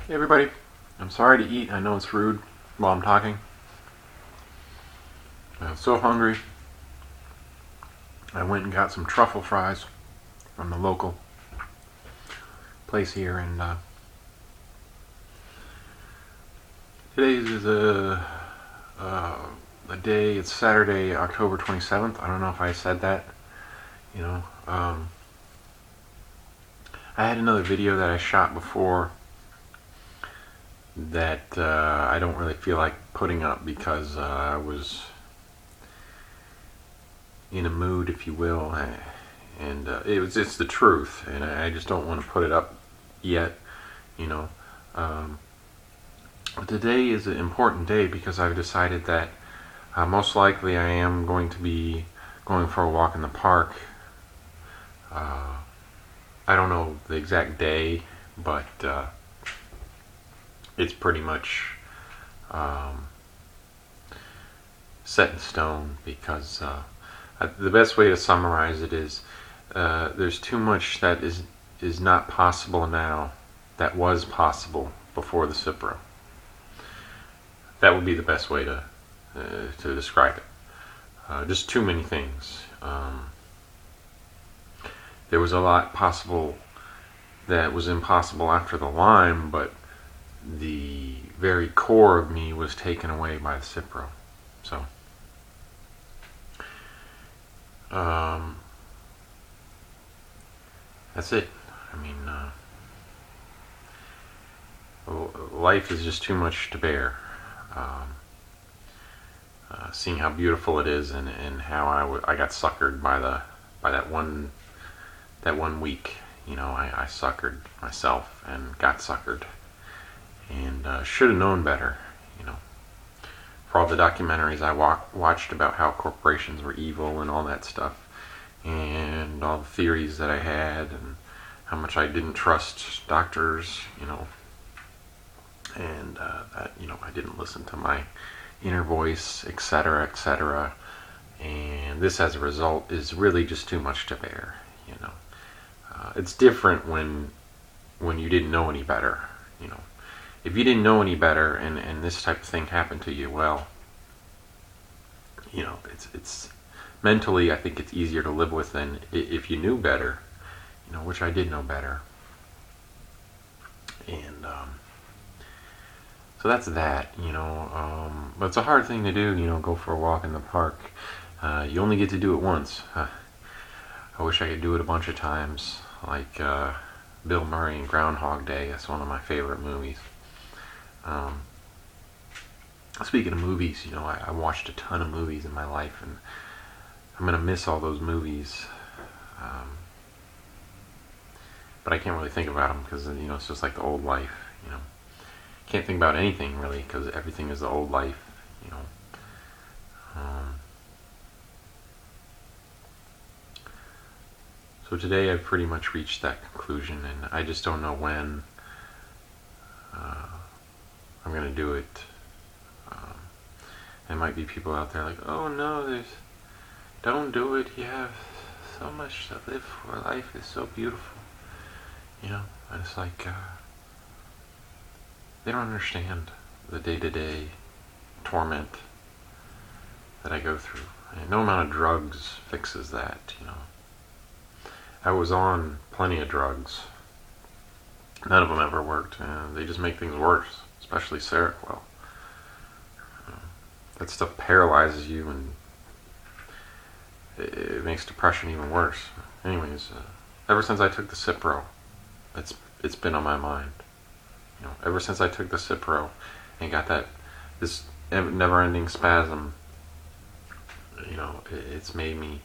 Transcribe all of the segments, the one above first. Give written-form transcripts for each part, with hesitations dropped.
Hey everybody, I'm sorry to eat. I know it's rude while I'm talking. I'm so hungry. I went and got some truffle fries from the local place here, and today is a day. It's Saturday, October 27th. I don't know if I said that. You know, I had another video that I shot before that I don't really feel like putting up because I was in a mood, if you will, and it's the truth, and I just don't want to put it up yet, you know. Um, Today is an important day because I've decided that most likely I am going to be going for a walk in the park. Uh, I don't know the exact day, but it's pretty much um, set in stone because the best way to summarize it is there's too much that is not possible now that was possible before the Cipro. That would be the best way to describe it. Just too many things. There was a lot possible that was impossible after the Lyme, but the very core of me was taken away by the Cipro. So, um, that's it. I mean, life is just too much to bear. Um, Seeing how beautiful it is, and how I got suckered by that one week. You know, I suckered myself and got suckered, and should have known better. You know, for all the documentaries I watched about how corporations were evil and all that stuff, and all the theories that I had, and how much I didn't trust doctors. You know, and that I didn't listen to my inner voice, etc., etc. And this, as a result, is really just too much to bear. You know, it's different when you didn't know any better. You know, if you didn't know any better, and this type of thing happened to you, well, you know, it's mentally, I think it's easier to live with than if you knew better. You know, which I did know better, and so that's that. You know, but it's a hard thing to do. You know, go for a walk in the park. You only get to do it once. I wish I could do it a bunch of times, like Bill Murray in Groundhog Day. That's one of my favorite movies. Um, Speaking of movies, you know, I watched a ton of movies in my life, and I'm gonna miss all those movies. Um, but I can't really think about them because it's just like the old life. You know, can't think about anything really because everything is the old life. You know. So today I've pretty much reached that conclusion, and I just don't know when I'm going to do it. Um, there might be people out there like, oh no, don't do it. You have so much to live for. Life is so beautiful. You know, and it's like they don't understand the day-to-day torment that I go through. And no amount of drugs fixes that. You know, I was on plenty of drugs. None of them ever worked, and they just make things worse, especially Seroquel. That stuff paralyzes you, and it makes depression even worse. Anyways, ever since I took the Cipro, it's been on my mind. You know, ever since I took the Cipro and got this never-ending spasm, you know, it's made me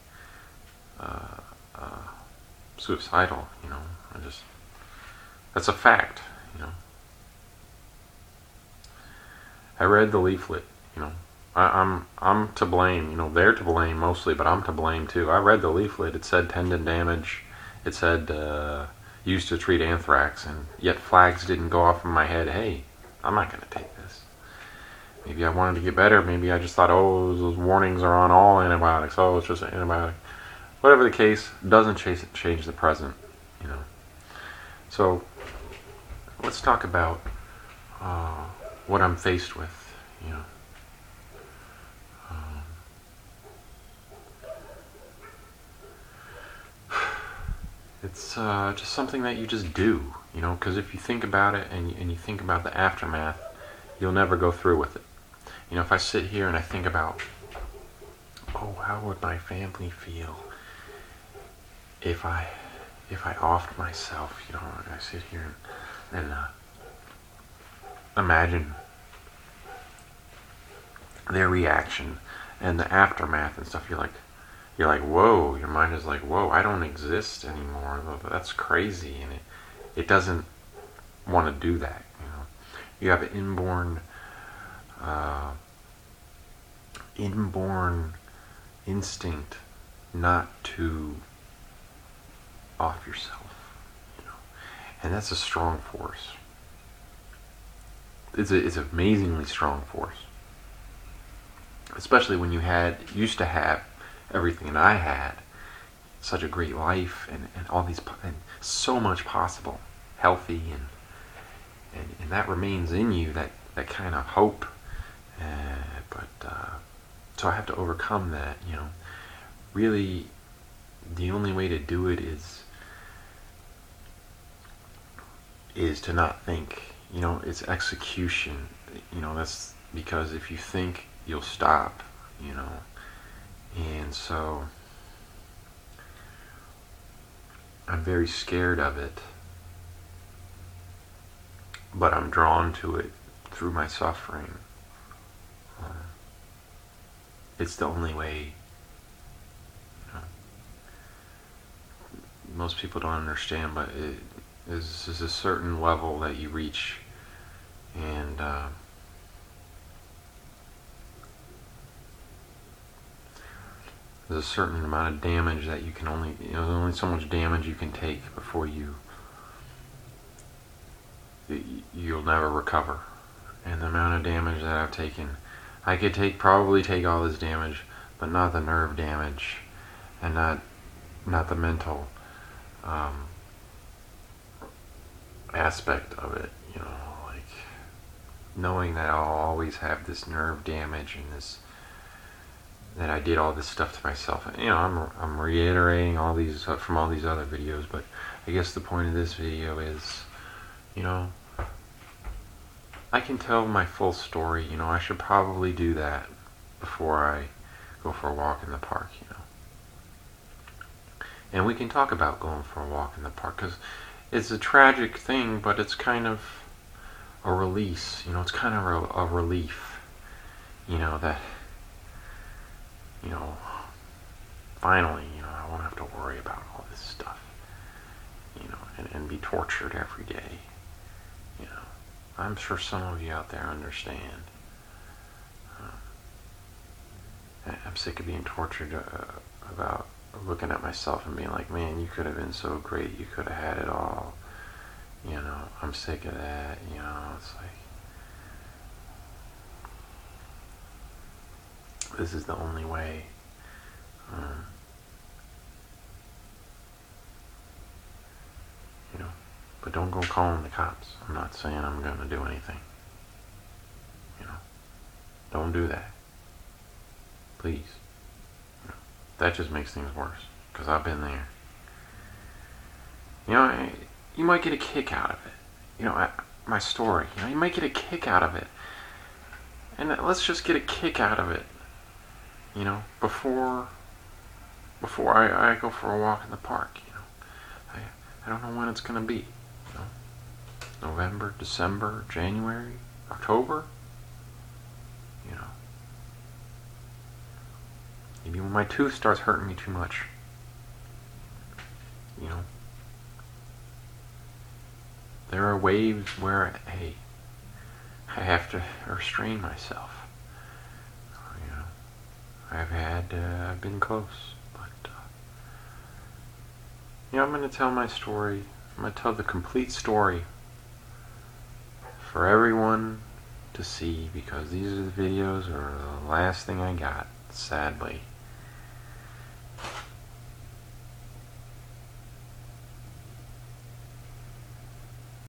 suicidal. You know, that's a fact. You know, I read the leaflet. You know, I'm to blame. You know, they're to blame mostly, but I'm to blame too. I read the leaflet. It said tendon damage. It said used to treat anthrax, and yet flags didn't go off in my head. Hey, I'm not going to take this. Maybe I wanted to get better. Maybe I just thought, oh, those warnings are on all antibiotics. Oh, it's just an antibiotic. Whatever the case, doesn't change the present. You know. So let's talk about what I'm faced with, you know. Um, it's just something that you just do, you know, because if you think about it and you think about the aftermath, you'll never go through with it. You know, if I sit here and I think about, oh, how would my family feel if I offed myself, you know, and I sit here and imagine their reaction and the aftermath and stuff. You're like, whoa. Your mind is like, whoa. I don't exist anymore. That's crazy, and it doesn't want to do that. You know, you have an inborn instinct not to off yourself. You know, and that's a strong force. It's an amazingly strong force, especially when you used to have everything that I had, such a great life and all these and so much possible, healthy and that remains in you, that kind of hope. But so I have to overcome that. You know, really, the only way to do it is to not think. You know, it's execution. You know, that's because if you think, you'll stop. You know, and so I'm very scared of it, but I'm drawn to it through my suffering. It's the only way. You know, most people don't understand, but it is a certain level that you reach, and there's a certain amount of damage that you can only, you know, there's only so much damage you can take before you'll never recover. And the amount of damage that I've taken, I could probably take all this damage, but not the nerve damage, and not the mental aspect of it. You know, like knowing that I'll always have this nerve damage and this, that I did all this stuff to myself. You know, I'm reiterating all these from all these other videos, but I guess the point of this video is, you know, I can tell my full story. You know, I should probably do that before I go for a walk in the park, you know. And we can talk about going for a walk in the park, because it's a tragic thing, but it's kind of a release. You know, it's kind of a relief. You know, that, you know, finally, you know, I won't have to worry about all this stuff, you know, and be tortured every day. You know, I'm sure some of you out there understand. I'm sick of being tortured about looking at myself and being like, man, you could have been so great, you could have had it all. You know, I'm sick of that. You know, it's like, this is the only way. You know, but don't go calling the cops. I'm not saying I'm going to do anything. You know, don't do that. Please. You know, that just makes things worse, because I've been there. You know, you might get a kick out of it. You know, my story. You know, you might get a kick out of it. And let's just get a kick out of it. You know, before I go for a walk in the park. You know, I don't know when it's gonna be. You know, November, December, January, October. You know, maybe when my tooth starts hurting me too much. You know, there are waves where, hey, I have to restrain myself. You know, I've been close, but you know, I'm going to tell my story. I'm going to tell the complete story for everyone to see, because these are the videos, or the last thing I got, sadly.